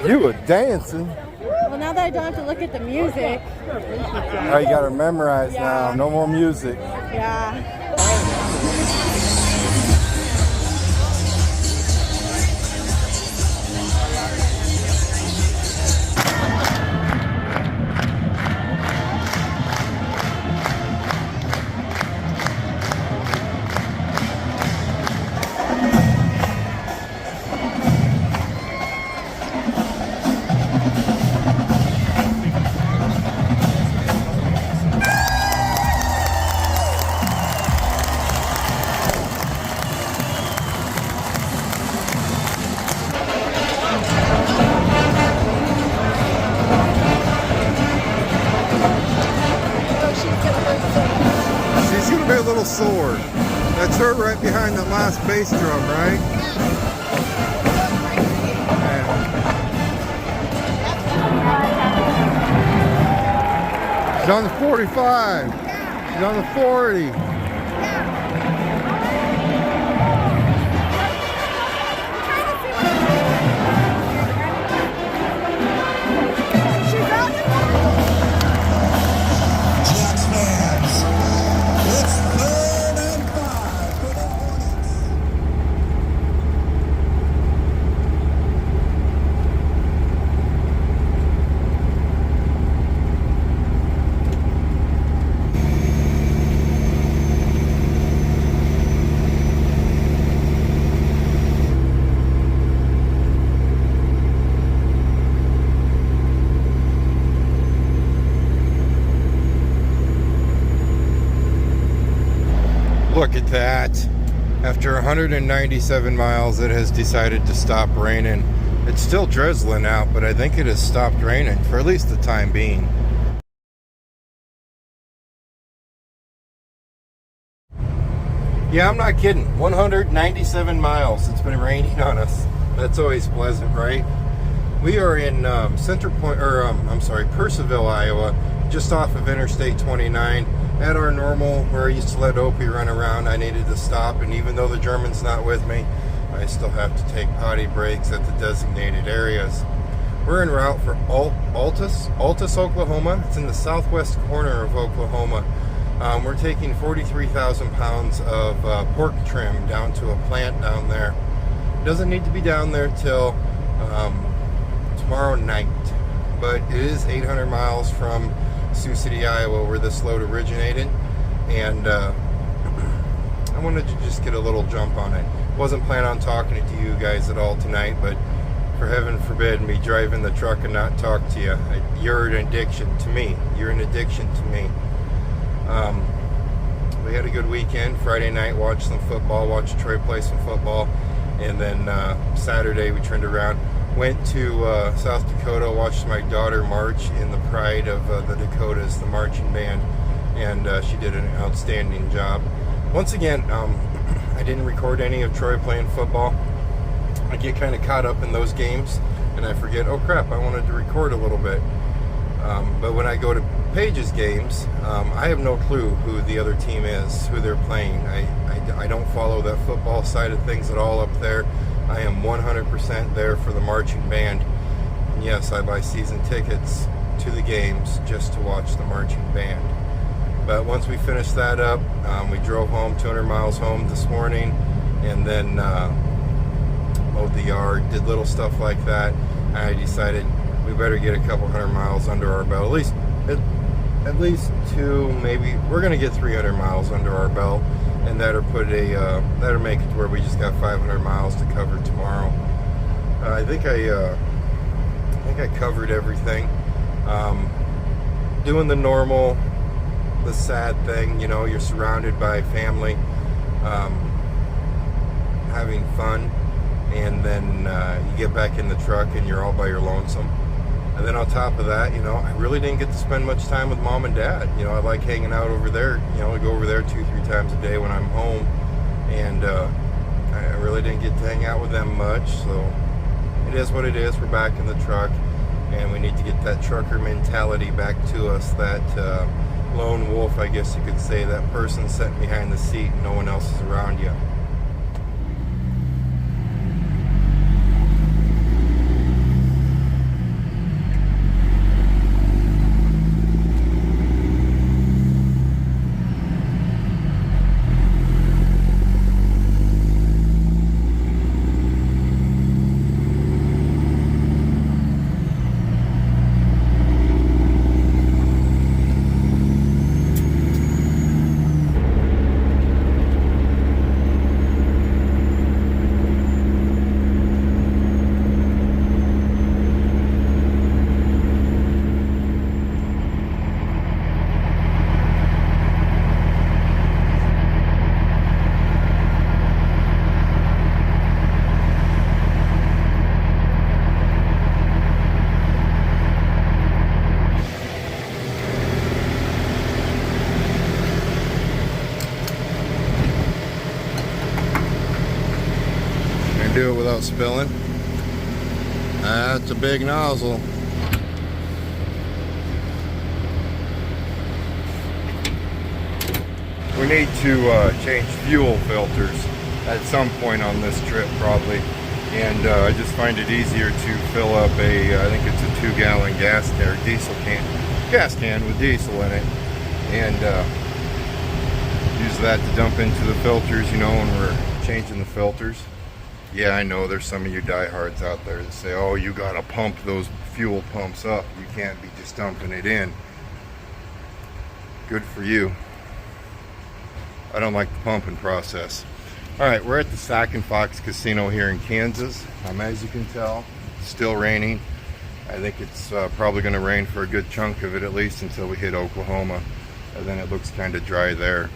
You were dancing. Well, now that I don't have to look at the music. Oh, you got to memorize now. No more music. Yeah. She's going to be a little sore. That's her right behind the last bass drum, right? Yeah. She's on the 45. She's on the 40. Look at that. After 197 miles, it has decided to stop raining. It's still drizzling out, but I think it has stopped raining for at least the time being. Yeah, I'm not kidding. 197 miles. It's been raining on us. That's always pleasant, right? We are in Purcellville, Iowa, just off of Interstate 29. At our normal, where I used to let Opie run around, I needed to stop, and even though the German's not with me, I still have to take potty breaks at the designated areas. We're en route for Altus, Oklahoma. It's in the southwest corner of Oklahoma. We're taking 43,000 pounds of pork trim down to a plant down there. It doesn't need to be down there till tomorrow night, but it is 800 miles from Sioux City, Iowa, where this load originated, and I wanted to just get a little jump on it. Wasn't planning on talking to you guys at all tonight, but for heaven forbid me driving the truck and not talk to you. You're an addiction to me. You're an addiction to me. We had a good weekend. Friday night, watched some football, watched Troy play some football, and then Saturday we turned around, went to South Dakota, watched my daughter march in the pride of the Dakotas, the marching band, and she did an outstanding job. Once again, I didn't record any of Troy playing football. I get kind of caught up in those games, and I forget, oh crap, I wanted to record a little bit. But when I go to Paige's games, I have no clue who the other team is, who they're playing. I don't follow that football side of things at all up there. I am 100% there for the marching band. And yes, I buy season tickets to the games just to watch the marching band. But once we finished that up, we drove home, 200 miles home this morning, and then mowed the yard, did little stuff like that. I decided we better get a couple hundred miles under our belt, at least two, maybe we're gonna get 300 miles under our belt, and that'll make it to where we just got 500 miles to cover tomorrow. I think I covered everything. Doing the normal, the sad thing, you know, you're surrounded by family, having fun, and then you get back in the truck and you're all by your lonesome. And then on top of that, you know, I really didn't get to spend much time with mom and dad. You know, I like hanging out over there. You know, I go over there 2-3 times a day when I'm home, and I really didn't get to hang out with them much. So it is what it is. We're back in the truck, and we need to get that trucker mentality back to us. That lone wolf, I guess you could say. That person sitting behind the seat and no one else is around you. without spilling. That's a big nozzle. We need to change fuel filters at some point on this trip probably, and I just find it easier to fill up I think it's a 2-gallon gas can with diesel in it, and use that to dump into the filters, you know, when we're changing the filters. Yeah, I know there's some of you diehards out there that say, oh, you gotta pump those fuel pumps up, you can't be just dumping it in. Good for you. I don't like the pumping process. Alright, we're at the Sack and Fox Casino here in Kansas. As you can tell, it's still raining. I think it's probably going to rain for a good chunk of it, at least until we hit Oklahoma. And then it looks kind of dry there.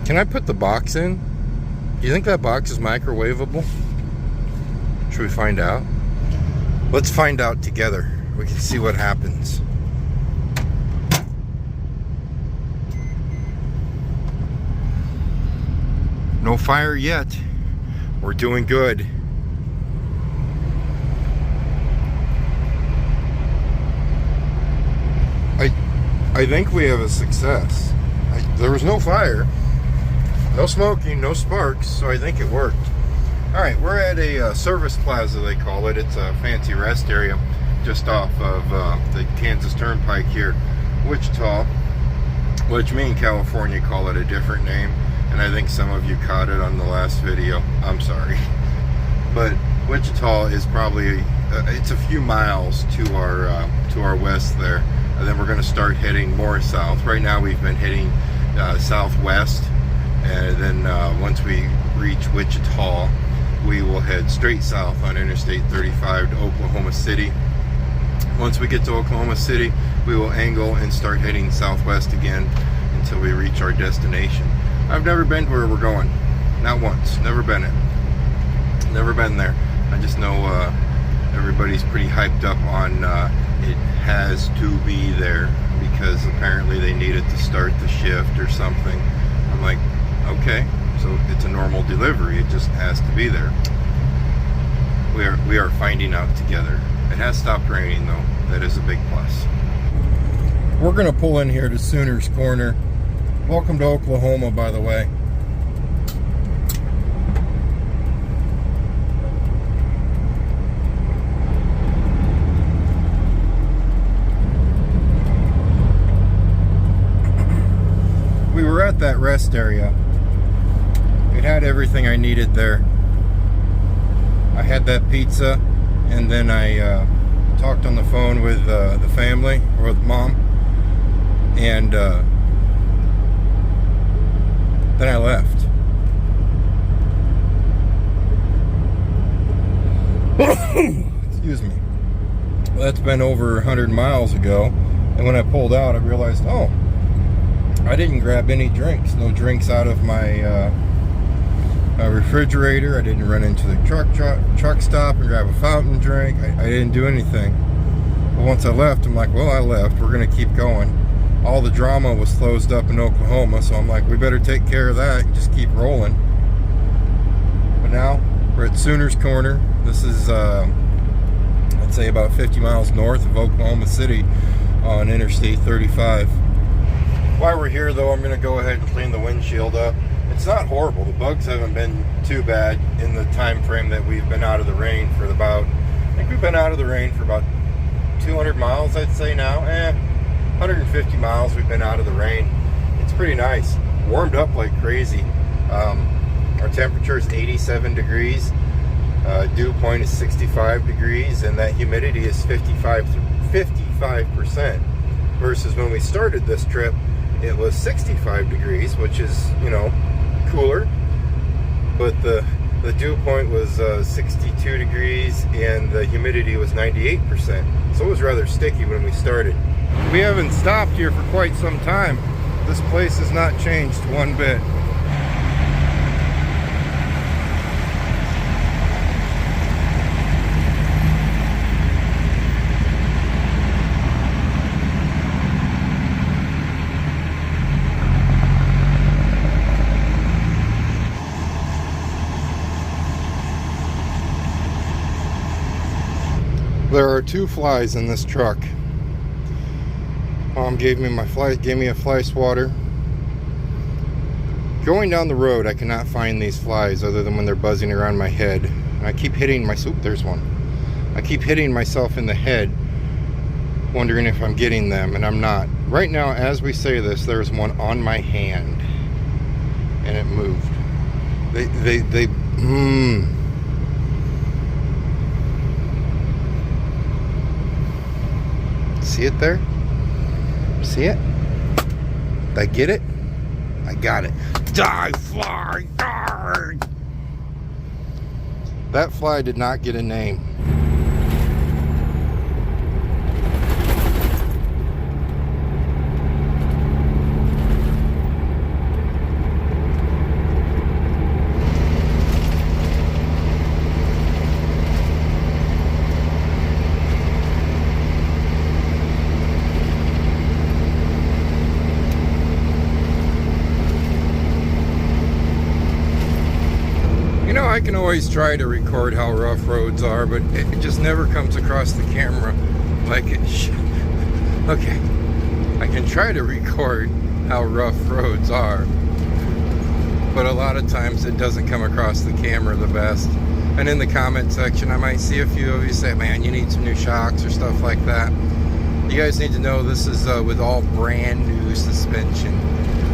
Can I put the box in? Do you think that box is microwavable? Should we find out? Let's find out together. We can see what happens. No fire yet. We're doing good. I think we have a success. There was no fire. No smoking, no sparks, so I think it worked. Alright, we're at a service plaza, they call it. It's a fancy rest area just off of the Kansas Turnpike here, Wichita, which me and California call it a different name, and I think some of you caught it on the last video. I'm sorry. But Wichita is probably, it's a few miles to our west there, and then we're going to start heading more south. Right now we've been heading southwest, and then once we reach Wichita, we will head straight south on Interstate 35 to Oklahoma City. Once we get to Oklahoma City, we will angle and start heading southwest again until we reach our destination. I've never been to where we're going. Not once. Never been it. Never been there. I just know everybody's pretty hyped up on it has to be there because apparently they need it to start the shift or something. I'm like, okay, so it's a normal delivery. It just has to be there. We are finding out together. It has stopped raining though. That is a big plus. We're gonna pull in here to Sooners Corner. Welcome to Oklahoma, by the way. We were at that rest area. It had everything I needed there. I had that pizza, and then I talked on the phone with the family, or with Mom, and then I left. Excuse me. Well, that's been over 100 miles ago, and when I pulled out, I realized, oh, I didn't grab any drinks. No drinks out of my refrigerator. I didn't run into the truck stop and grab a fountain drink. I didn't do anything. But once I left, I'm like, well, I left. We're going to keep going. All the drama was closed up in Oklahoma, so I'm like, we better take care of that and just keep rolling. But now we're at Sooners Corner. This is, I'd say, about 50 miles north of Oklahoma City on Interstate 35. While we're here, though, I'm going to go ahead and clean the windshield up. It's not horrible. The bugs haven't been too bad in the time frame that we've been out of the rain for about, I think we've been out of the rain for about 200 miles, I'd say now. 150 miles we've been out of the rain. It's pretty nice. Warmed up like crazy. Our temperature is 87 degrees. Dew point is 65 degrees, and that humidity is 55%. Versus when we started this trip, it was 65 degrees, which is, you know, cooler. But the dew point was 62 degrees, and the humidity was 98%. So it was rather sticky when we started. We haven't stopped here for quite some time. This place has not changed one bit. There are 2 flies in this truck. Mom gave me a fly swatter. Going down the road, I cannot find these flies other than when they're buzzing around my head. And I keep hitting there's one. I keep hitting myself in the head, wondering if I'm getting them, and I'm not. Right now, as we say this, there's one on my hand, and it moved. See it there? See it? Did I get it? I got it. Die, fly! Die! That fly did not get a name. I can always try to record how rough roads are, but it just never comes across the camera like it should. Okay, I can try to record how rough roads are, but a lot of times it doesn't come across the camera the best. And in the comment section, I might see a few of you say, man, you need some new shocks or stuff like that. You guys need to know this is with all brand new suspension.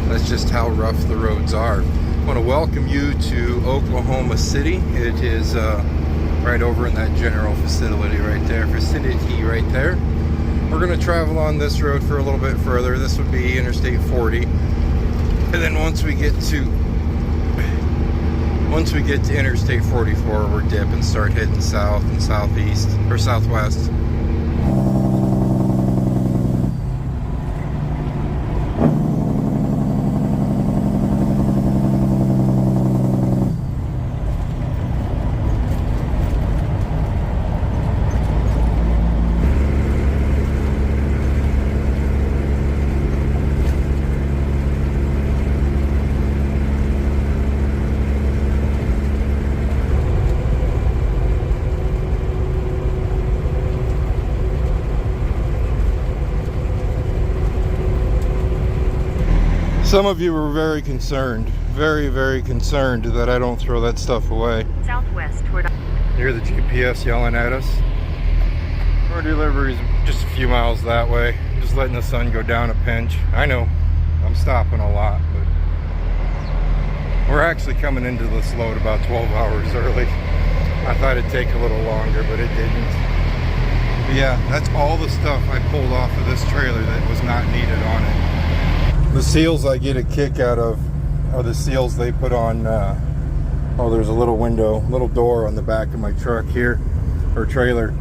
That's just how rough the roads are. I want to welcome you to Oklahoma City. It is right over in that general facility right there. We're going to travel on this road for a little bit further. This would be Interstate 40. And then once we get to Interstate 44, we're dip and start heading south and southeast, or southwest. Some of you were very concerned, very concerned that I don't throw that stuff away. Southwest toward. You hear the GPS yelling at us. Our delivery is just a few miles that way. Just letting the sun go down a pinch. I know, I'm stopping a lot, but we're actually coming into this load about 12 hours early. I thought it'd take a little longer, but it didn't. But yeah, that's all the stuff I pulled off of this trailer that was not needed on it. The seals I get a kick out of are the seals they put on, oh, there's a little window, little door on the back of my truck here, or trailer,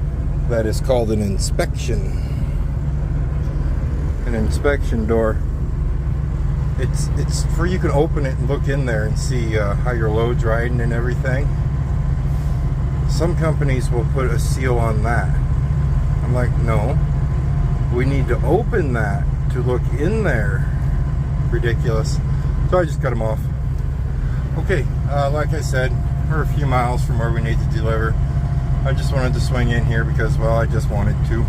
that is called an inspection. An inspection door. It's for, you can open it and look in there and see how your load's riding and everything. Some companies will put a seal on that. I'm like, no, we need to open that to look in there. Ridiculous. So I just cut them off. Okay, like I said, we're a few miles from where we need to deliver. I just wanted to swing in here because, well, I just wanted to.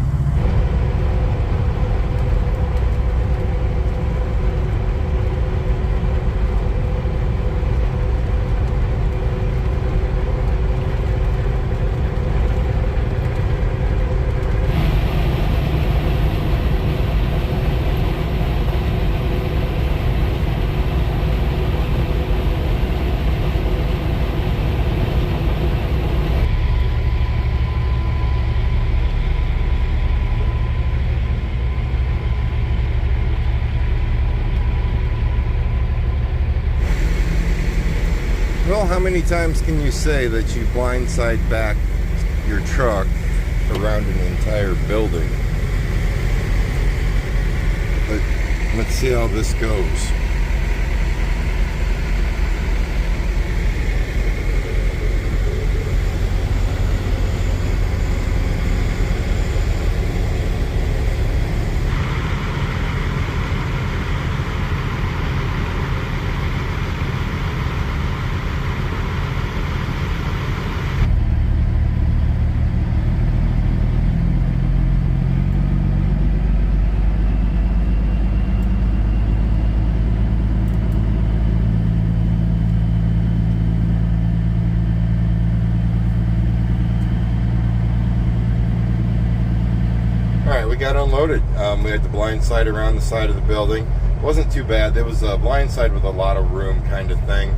Well, how many times can you say that you blindside back your truck around an entire building? But let's see how this goes. We got unloaded. We had the blind side around the side of the building. It wasn't too bad. It was a blind side with a lot of room kind of thing.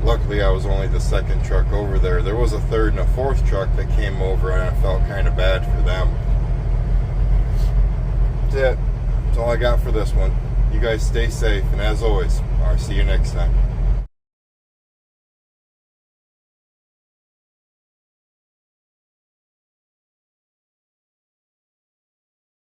Luckily, I was only the second truck over there. There was a third and a fourth truck that came over, and I felt kind of bad for them. That's it. That's all I got for this one. You guys stay safe, and as always, I'll see you next time.